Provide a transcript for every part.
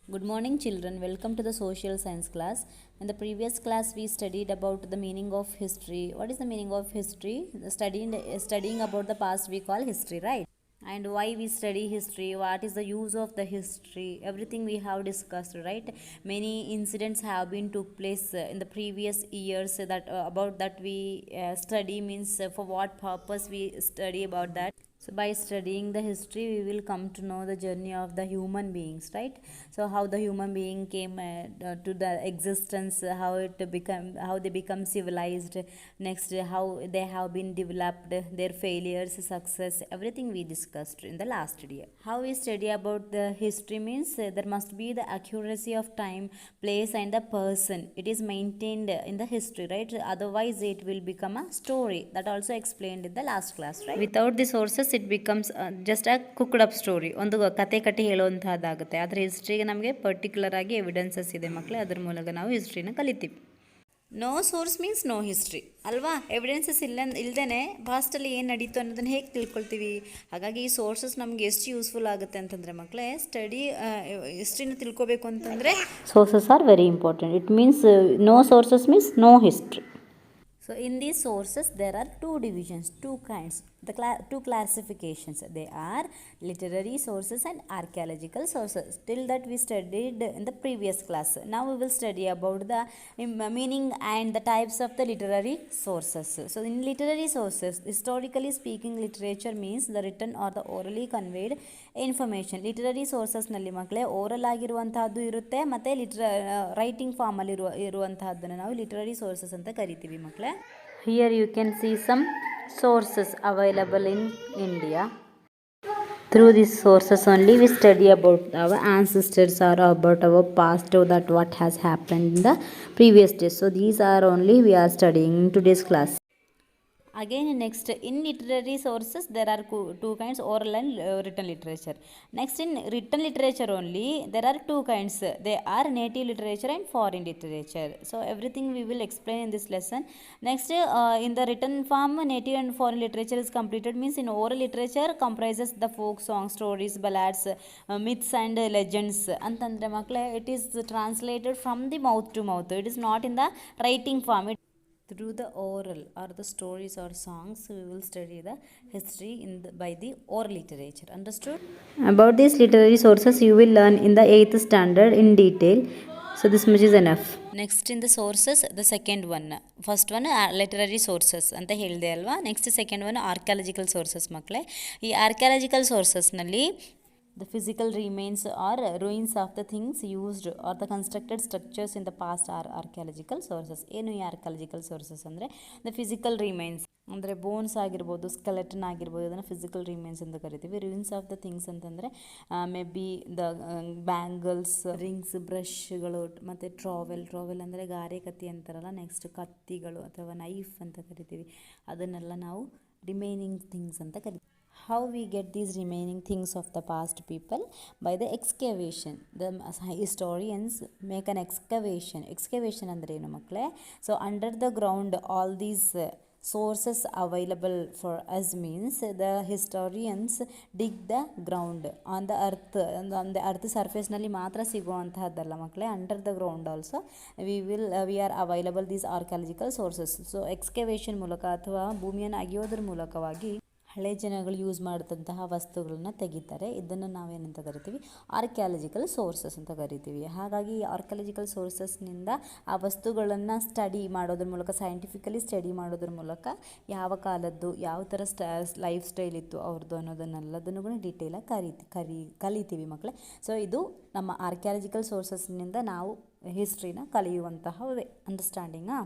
Good morning, children. Welcome to the social science class. In the previous class, we studied about the meaning of history. What is the meaning of history? Studying about the past, we call history, right? And why we study history? What is the use of the history? Everything we have discussed, right? Many incidents have been took place in the previous years that about that we study means for what purpose we study about that. So by studying the history, we will come to know the journey of the human beings, right? So how the human being came to the existence, how they become civilized. Next, how they have been developed, their failures, success, everything we discussed in the last year. How we study about the history means there must be the accuracy of time, place, and the person. It is maintained in the history, right? Otherwise, it will become a story. That also explained in the last class, right? Without the sources, it becomes just a cooked up story. ಒಂದು ಕತೆ ಕಟ್ಟಿ ಹೇಳುವಂತಹದ್ದಾಗುತ್ತೆ. ಆದರೆ ಹಿಸ್ಟ್ರಿಗೆ ನಮಗೆ particular ಆಗಿ evidences ಇದೆ ಮಕ್ಕಳೇ, ಅದ್ರ ಮೂಲಕ ನಾವು ಹಿಸ್ಟ್ರಿನ ಕಲಿತೀವಿ. No source means no history ಅಲ್ವಾ. ಎವಿಡೆನ್ಸಸ್ ಇಲ್ಲದೇ ಪಾಸ್ಟಲ್ಲಿ ಏನು ನಡೀತು ಅನ್ನೋದನ್ನು ಹೇಗೆ ತಿಳ್ಕೊಳ್ತೀವಿ. ಹಾಗಾಗಿ ಈ ಸೋರ್ಸಸ್ ನಮಗೆ ಎಷ್ಟು ಯೂಸ್ಫುಲ್ ಆಗುತ್ತೆ ಅಂತಂದರೆ ಮಕ್ಕಳೇ, ಸ್ಟಡಿ ಹಿಸ್ಟ್ರಿನ ತಿಳ್ಕೊಬೇಕು ಅಂತಂದರೆ sources are very important. It means no sources means no history. So in these sources there are two divisions, two kinds, two classifications. They are literary sources and archaeological sources. Till that we studied in the previous class. Now we will study about the meaning and the types of the literary sources. So in literary sources, historically speaking, literature means the written or the orally conveyed information. Literary sources ನಲ್ಲಿ ಮಕ್ಕಳೇ oral ಆಗಿರುವಂತಹದ್ದು ಇರುತ್ತೆ, ಮತ್ತೆ writing ಫಾರ್ಮಲ್ಲಿ ಇರುವಂತಹದ್ದನ್ನು ನಾವು literary sources ಅಂತ ಕರಿತೀವಿ ಮಕ್ಕಳೇ. Here you can see some sources available in India. Through these sources only we study about our ancestors or about our past, or that what has happened in the previous days. So these are only we are studying in today's class. Again, next, in literary sources there are two kinds, oral and written literature. Next, in written literature only there are two kinds. They are native literature and foreign literature. So everything we will explain in this lesson. Next, in the written form, native and foreign literature is completed. Means in oral literature comprises the folk songs, stories, ballads, myths and legends antandre makle, it is translated from the mouth to mouth. It is not in the writing form. Through the oral or the stories or songs, we will study the history by the oral literature. Understood? About these literary sources, you will learn in the 8th standard in detail. So this much is enough. Next in the sources, the second one. First one literary sources ಅಂತ ಹೇಳಿದೆ ಅಲ್ವಾ. Next second one archaeological sources ಮಕ್ಕಳೇ. ಈ archaeological ಸೋರ್ಸಸ್ನಲ್ಲಿ the physical remains or ruins of the things used or the constructed structures in the past are archaeological sources. ಏನು ಈ archaeological sources ಅಂದರೆ the physical remains ಅಂದರೆ bones ಆಗಿರ್ಬೋದು, skeleton ಆಗಿರ್ಬೋದು, ಅದನ್ನು physical remains ಅಂತ ಕರಿತೀವಿ. ರೂಯಿನ್ಸ್ ಆಫ್ ದ ಥಿಂಗ್ಸ್ ಅಂತಂದರೆ maybe the bangles, rings, ಬ್ರಷ್ಗಳು, ಮತ್ತು ಟ್ರಾವೆಲ್ ಅಂದರೆ ಗಾರೆ ಕತ್ತಿ ಅಂತಾರಲ್ಲ. ನೆಕ್ಸ್ಟ್ ಕತ್ತಿಗಳು ಅಥವಾ ನೈಫ್ ಅಂತ ಕರಿತೀವಿ. ಅದನ್ನೆಲ್ಲ ನಾವು ರಿಮೈನಿಂಗ್ ಥಿಂಗ್ಸ್ ಅಂತ ಕರಿತೀವಿ. How we get these remaining things of the past people? By the excavation. The historians make an excavation ಅಂದ್ರೆ ಏನು ಮಕ್ಕಳೇ? So under the ground all these sources available for us means the historians dig the ground on the earth surface ನಲ್ಲಿ ಮಾತ್ರ ಸಿಗುವಂತಹದ್ದಲ್ಲ ಮಕ್ಕಳೇ. Under the ground also we are available these archaeological sources. So excavation ಮೂಲಕ ಅಥವಾ ಭೂಮಿಯನ್ನು ಅಗೆಯೋದ್ರ ಮೂಲಕವಾಗಿ ಹಳೆ ಜನಗಳು use ಮಾಡಿದಂತಹ ವಸ್ತುಗಳನ್ನ ತೆಗಿತಾರೆ. ಇದನ್ನು ನಾವೇನಂತ ಕರಿತೀವಿ? ಆರ್ಕಿಯಾಲಜಿಕಲ್ ಸೋರ್ಸಸ್ ಅಂತ ಕರಿತೀವಿ. ಹಾಗಾಗಿ ಆರ್ಕಿಯಾಲಜಿಕಲ್ ಸೋರ್ಸಸ್ನಿಂದ ಆ ವಸ್ತುಗಳನ್ನು ಸ್ಟಡಿ ಮಾಡೋದ್ರ ಮೂಲಕ, ಸೈಂಟಿಫಿಕಲಿ ಸ್ಟಡಿ ಮಾಡೋದ್ರ ಮೂಲಕ ಯಾವ ಕಾಲದ್ದು, ಯಾವ ಥರ ಲೈಫ್ ಸ್ಟೈಲ್ ಇತ್ತು ಅವ್ರದ್ದು ಅನ್ನೋದನ್ನೆಲ್ಲದನ್ನು ಕೂಡ ಡೀಟೇಲಾಗಿ ಕಲಿತೀವಿ ಮಕ್ಕಳೇ. ಸೊ ಇದು ನಮ್ಮ ಆರ್ಕಿಯಾಲಜಿಕಲ್ ಸೋರ್ಸಸ್ನಿಂದ ನಾವು ಹಿಸ್ಟ್ರಿನ ಕಲಿಯುವಂತಹ ಅಂಡರ್ಸ್ಟ್ಯಾಂಡಿಂಗಾ.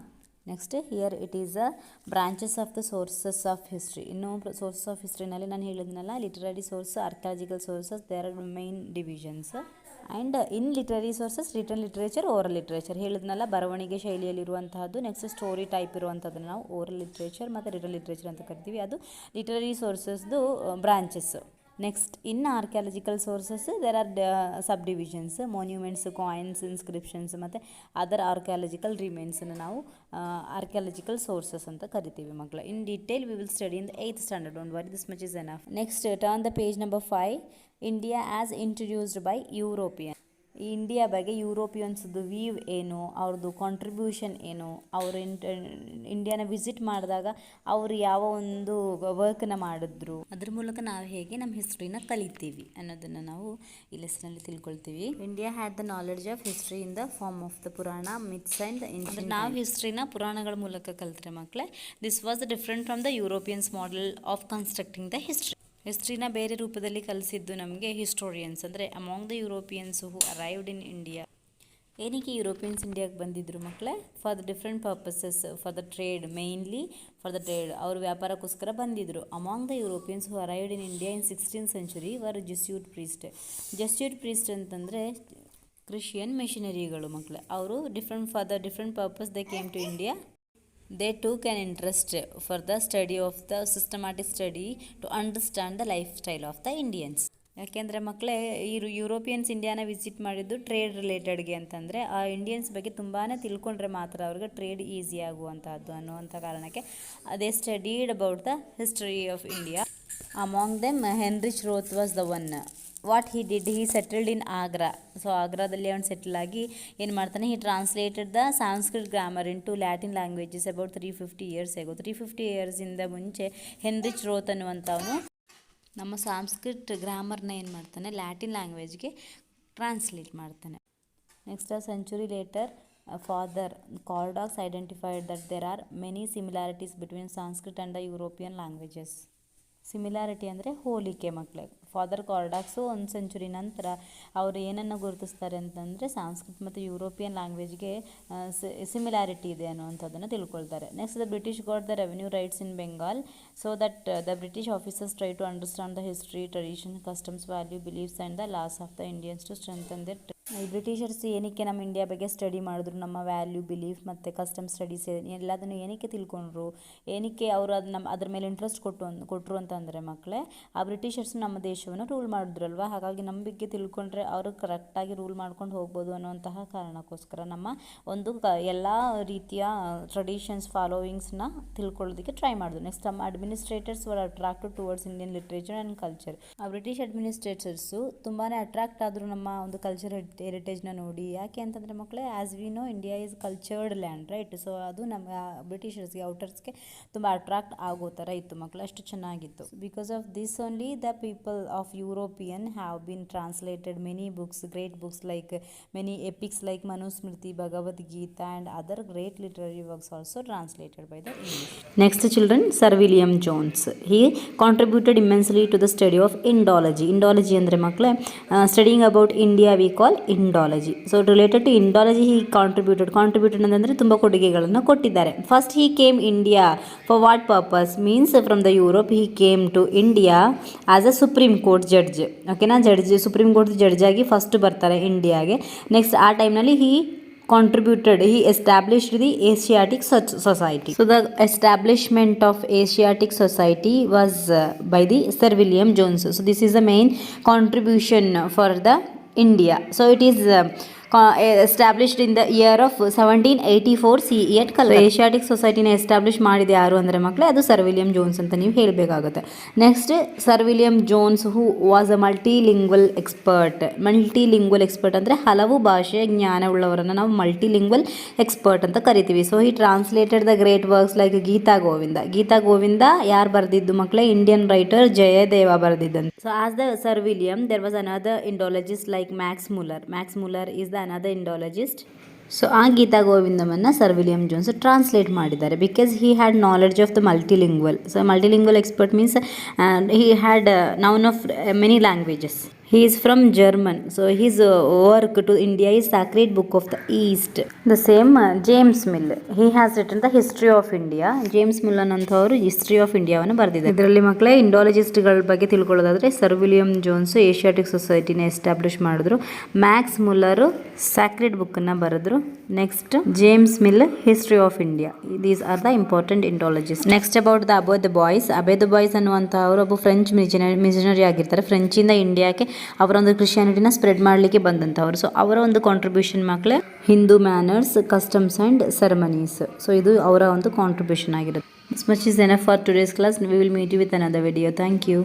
Next here it is a branches of the sources of history. ಇನ್ನು ಸೋರ್ಸಸ್ ಆಫ್ ಹಿಸ್ಟ್ರಿನಲ್ಲಿ ನಾನು ಹೇಳಿದ್ನಲ್ಲ, literary source, archaeological sources, there are main divisions. And in literary sources written literature, oral literature ಹೇಳಿದ್ನಲ್ಲ, ಬರವಣಿಗೆ ಶೈಲಿಯಲ್ಲಿರುವಂತಹದ್ದು. ನೆಕ್ಸ್ಟ್ ಸ್ಟೋರಿ ಟೈಪ್ ಇರುವಂಥದ್ದನ್ನು ನಾವು oral literature ಮತ್ತು ರಿಟರ್ನ್ ಲಿಟ್ರೇಚರ್ ಅಂತ ಕರಿತೀವಿ. ಅದು ಲಿಟರರಿ ಸೋರ್ಸಸ್ದು branches. Next in archaeological sources there are subdivisions, monuments, coins, inscriptions ಮತ್ತು ಅದರ್ ಆರ್ಕಿಯಾಲಜಿಕಲ್ ರಿಮೈನ್ಸನ್ನು ನಾವು ಆರ್ಕಿಯಾಲಜಿಕಲ್ ಸೋರ್ಸಸ್ ಅಂತ ಕರಿತೀವಿ ಮಕ್ಕಳು. In detail we will study in the 8th standard. Don't worry, this much is enough. Next turn the page number 5. India as introduced by European. India ಬಗ್ಗೆ ಯುರೋಪಿಯನ್ಸ್ದು view ಏನು, ಅವ್ರದ್ದು contribution ಏನು, ಅವರು ಇಂಡಿಯಾನ visit ಮಾಡಿದಾಗ ಅವರು ಯಾವ ಒಂದು ವರ್ಕ್ನ ಮಾಡಿದ್ರು, ಅದ್ರ ಮೂಲಕ ನಾವು ಹೇಗೆ ನಮ್ಮ ಹಿಸ್ಟ್ರಿನ ಕಲಿತೀವಿ ಅನ್ನೋದನ್ನು ನಾವು ಈ ಲೆಸನಲ್ಲಿ ತಿಳ್ಕೊಳ್ತೀವಿ. India had the knowledge of history in the form of the purana, myths and ಅಂದ್ರೆ ನಾವು ಹಿಸ್ಟ್ರಿನ ಪುರಾಣಗಳ ಮೂಲಕ ಕಲ್ತ್ರೆ ಮಕ್ಕಳೇ. This was different from the Europeans model of constructing the ಹಿಸ್ಟ್ರಿನ ಬೇರೆ ರೂಪದಲ್ಲಿ ಕಲಿಸಿದ್ದು ನಮಗೆ ಹಿಸ್ಟೋರಿಯನ್ಸ್ ಅಂದರೆ among the Europeans who arrived in India. ಏನಕ್ಕೆ ಯುರೋಪಿಯನ್ಸ್ ಇಂಡಿಯಾಗೆ ಬಂದಿದ್ರು ಮಕ್ಕಳೇ? For the different purposes, for the trade, mainly for the trade, ಅವರು ವ್ಯಾಪಾರಕ್ಕೋಸ್ಕರ ಬಂದಿದ್ರು. Among the Europeans who arrived in India in 16th century were Jesuit priest. Jesuit priest ಅಂತಂದರೆ Christian ಮಿಷನರಿಗಳು ಮಕ್ಕಳೇ. ಅವರು for the different purpose they came to India. They took an interest for the study of the systematic study to understand the lifestyle of the Indians. ಯಾಕೆಂದರೆ ಮಕ್ಕಳೇ ಈ Europeans ಇಂಡಿಯಾನ visit ಮಾಡಿದ್ದು trade ರಿಲೇಟೆಡ್ಗೆ ಅಂತಂದರೆ ಆ ಇಂಡಿಯನ್ಸ್ ಬಗ್ಗೆ ತುಂಬಾ ತಿಳ್ಕೊಂಡ್ರೆ ಮಾತ್ರ ಅವ್ರಿಗೆ ಟ್ರೇಡ್ ಈಸಿ ಆಗುವಂಥದ್ದು ಅನ್ನುವಂಥ ಕಾರಣಕ್ಕೆ they studied about the history of India. Among them Heinrich Roth was the one. What he did, he settled in Agra. So ಆಗ್ರಾದಲ್ಲಿ ಅವನು ಸೆಟಲ್ ಆಗಿ ಏನು ಮಾಡ್ತಾನೆ, he translated the Sanskrit grammar into Latin languages about 350 years ago. 350 yearsಯಿಂದ ಮುಂಚೆ Heinrich Roth ಅನ್ನುವಂಥವನು ನಮ್ಮ ಸಾಂಸ್ಕ್ರಿಟ್ ಗ್ರಾಮರ್ನ ಏನು ಮಾಡ್ತಾನೆ, ಲ್ಯಾಟಿನ್ ಲ್ಯಾಂಗ್ವೇಜ್ಗೆ ಟ್ರಾನ್ಸ್ಲೇಟ್ ಮಾಡ್ತಾನೆ. Next century later father Coeurdoux identified that there are many similarities between Sanskrit and the European languages. Similarity ಅಂದರೆ ಹೋಲಿಕೆ ಮಕ್ಕಳೇ. ಫಾದರ್ ಕಾರ್ಡಾಕ್ಸು 1 century ನಂತರ ಅವರು ಏನನ್ನು ಗುರುತಿಸ್ತಾರೆ ಅಂತಂದರೆ ಸಾಂಸ್ಕೃತ ಮತ್ತು ಯುರೋಪಿಯನ್ ಲ್ಯಾಂಗ್ವೇಜ್ಗೆ ಸಿಮಿಲಾರಿಟಿ ಇದೆ ಅನ್ನುವಂಥದ್ದನ್ನು ತಿಳ್ಕೊಳ್ತಾರೆ. Next the British got the revenue rights in Bengal so that the British officers try to understand the history, tradition, customs, value, beliefs and the laws of the Indians to strengthen their. ಈ Britishers ಏನಕ್ಕೆ ನಮ್ಮ India ಬಗ್ಗೆ study ಮಾಡಿದ್ರು, ನಮ್ಮ value, belief ಮತ್ತು custom studies ಎಲ್ಲದನ್ನು ಏನಕ್ಕೆ ತಿಳ್ಕೊಂಡ್ರು, ಏನಕ್ಕೆ ಅವರು ಅದ್ರ ಮೇಲೆ ಇಂಟ್ರೆಸ್ಟ್ ಕೊಟ್ಟರು ಅಂತಂದರೆ ಮಕ್ಕಳೇ, ಆ ಬ್ರಿಟಿಷರ್ಸ್ ನಮ್ಮ ದೇಶವನ್ನು ರೂಲ್ ಮಾಡಿದ್ರಲ್ವ, ಹಾಗಾಗಿ ನಮ್ಮ ಬಗ್ಗೆ ತಿಳ್ಕೊಂಡ್ರೆ ಅವರು ಕರೆಕ್ಟಾಗಿ ರೂಲ್ ಮಾಡ್ಕೊಂಡು ಹೋಗ್ಬೋದು ಅನ್ನುವಂತಹ ಕಾರಣಕ್ಕೋಸ್ಕರ ನಮ್ಮ ಒಂದು ಎಲ್ಲ ರೀತಿಯ ಟ್ರೆಡಿಷನ್ಸ್ ಫಾಲೋವಿಂಗ್ಸ್ನ ತಿಳ್ಕೊಳ್ಳೋದಕ್ಕೆ ಟ್ರೈ ಮಾಡಿದ್ರು. ನೆಕ್ಸ್ಟ್ ನಮ್ಮ administrators var attracted towards Indian literature and culture. ಆ ಬ್ರಿಟಿಷ್ ಅಡ್ಮಿನಿಸ್ಟ್ರೇಟರ್ಸು ತುಂಬಾ ಅಟ್ರಾಕ್ಟ್ ಆದರು ನಮ್ಮ ಒಂದು ಕಲ್ಚರ್ ಹೆರಿಟೇಜ್ನ ನೋಡಿ. ಯಾಕೆ ಅಂತಂದರೆ ಮಕ್ಕಳೇ, as we know India is cultured land, right? So ಅದು ನಮ್ಮ ಬ್ರಿಟಿಷರ್ಸ್ಗೆ, ಔಟರ್ಸ್ಗೆ ತುಂಬ ಅಟ್ರಾಕ್ಟ್ ಆಗೋ ಥರ ಇತ್ತು ಮಕ್ಕಳು, ಅಷ್ಟು ಚೆನ್ನಾಗಿತ್ತು. Because of this only the people of European have been translated many books, great books like many epics like Manusmriti, Bhagavad Gita and other great literary works also translated by the English. Next children, sir William Jones. He contributed immensely to the study of Indology. Indology ಅಂದರೆ ಮಕ್ಕಳೇ studying about India we call Indology. So related to Indology he contributed ಅಂದರೆ ತುಂಬ ಕೊಡುಗೆಗಳನ್ನು ಕೊಟ್ಟಿದ್ದಾರೆ. First he came India for what purpose means from the Europe he came to India as a supreme court judge. ಓಕೆನಾ, supreme court judge ಆಗಿ first ಬರ್ತಾರೆ ಇಂಡಿಯಾಗೆ. Next ಆ ಟೈಮ್ನಲ್ಲಿ he established the Asiatic Society. So the establishment of Asiatic Society was by the Sir William Jones. So this is the main contribution for the India. So it is established in the year of 1784 CE at Calcutta. Asiatic ಸೊಸೈಟಿನ establish ಮಾಡಿದ ಯಾರು ಅಂದರೆ ಮಕ್ಕಳೇ, ಅದು sir William Jones ಅಂತ ನೀವು ಹೇಳಬೇಕಾಗುತ್ತೆ. Next sir William Jones who was a multilingual expert. Multilingual expert ಅಂದರೆ ಹಲವು ಭಾಷೆಯ ಜ್ಞಾನವುಳ್ಳವರನ್ನು ನಾವು ಮಲ್ಟಿಲಿಂಗ್ವಲ್ ಎಕ್ಸ್ಪರ್ಟ್ ಅಂತ ಕರಿತೀವಿ. So he translated the great works like Gita Govinda ಯಾರು ಬರೆದಿದ್ದು ಮಕ್ಕಳೇ? ಇಂಡಿಯನ್ ರೈಟರ್ ಜಯದೇವ ಬರೆದಿದ್ದಂತೆ. So as the sir William there was another Indologist like Max Muller is the another Indologist. So ಆ ಗೀತಾ ಗೋವಿಂದಮನ್ನು ಸರ್ ವಿಲಿಯಂ ಜೋನ್ಸ್ ಟ್ರಾನ್ಸ್ಲೇಟ್ ಮಾಡಿದ್ದಾರೆ because he had knowledge of the multilingual. So multilingual expert means he had noun of many languages. He is from German. So his work to India is Sacred Book of the East. The same James Mill. He has written the History of India. James Mill ಅನ್ನೋರು history of ಇಂಡಿಯಾವನ್ನು ಬರೆದಿದ್ದಾರೆ. ಇದರಲ್ಲಿ ಮಕ್ಕಳೇ ಇಂಡಾಲಜಿಸ್ಟ್ಗಳ ಬಗ್ಗೆ ತಿಳ್ಕೊಳ್ಳೋದಾದರೆ sir William Jones Asiatic ಸೊಸೈಟಿನ establish ಮಾಡಿದ್ರು. ಮ್ಯಾಕ್ಸ್ ಮುಲ್ಲರು ಸ್ಯಾಕ್ರೆಡ್ ಬುಕ್ಕನ್ನು ಬರೆದ್ರು. Next James Mill history of India. These are the important Indologist. Next about the Abbe Dubois ಅನ್ನುವಂಥವರು ಒಬ್ಬ ಫ್ರೆಂಚ್ ಮಿಷನರಿ ಆಗಿರ್ತಾರೆ. ಫ್ರೆಂಚಿಂದ ಇಂಡಿಯಾಕ್ಕೆ ಅವರೊಂದು ಕ್ರಿಶ್ಚಿಯಾನಿಟಿನ ಸ್ಪ್ರೆಡ್ ಮಾಡಲಿಕ್ಕೆ ಬಂದಂಥವ್ರು. ಸೊ ಅವರ ಒಂದು ಕಾಂಟ್ರಿಬ್ಯೂಷನ್ ಮಕ್ಕಳೇ Hindu manners, customs and ceremonies. So ಇದು ಅವರ ಒಂದು ಕಾಂಟ್ರಿಬ್ಯೂಷನ್ ಆಗಿರುತ್ತೆ. This much is enough for today's class. We will meet you with another video. Thank you.